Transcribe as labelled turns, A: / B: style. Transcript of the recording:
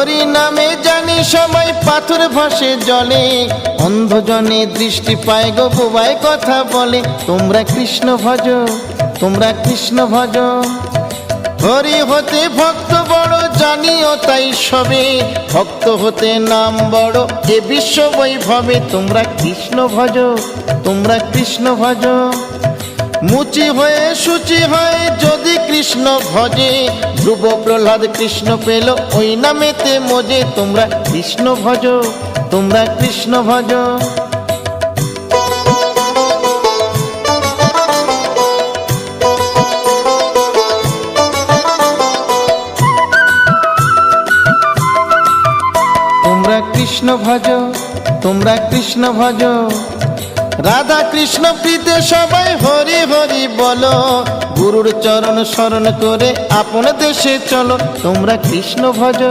A: হরি নামে জানি সবাই পাথর ভাসে জলে, অন্ধজনে দৃষ্টি পায় গো বোবায় কথা বলে। তোমরা কৃষ্ণ ভজ, তোমরা কৃষ্ণ ভজ। হরি হতে ভক্ত বড় জানিও তাই সবে, ভক্ত হতে নাম বড় এ বিশ্ব বৈভবে। তোমরা কৃষ্ণ ভজ, তোমরা কৃষ্ণ ভজ। মুচি হয়ে সূচি হয় যদি কৃষ্ণ ভজে, ধ্রুব প্রহ্লাদ কৃষ্ণ পেল ওই নামেতে মজে। তোমরা কৃষ্ণ ভজ, তোমরা কৃষ্ণ ভজ। তোমরা কৃষ্ণ ভজ, তোমরা কৃষ্ণ ভজ। রাধা কৃষ্ণ প্রীতে সবাই হরি হরি বলো, গুরুর চরণ শরণ করে আপন দেশে চলো। তোমরা কৃষ্ণ ভজ,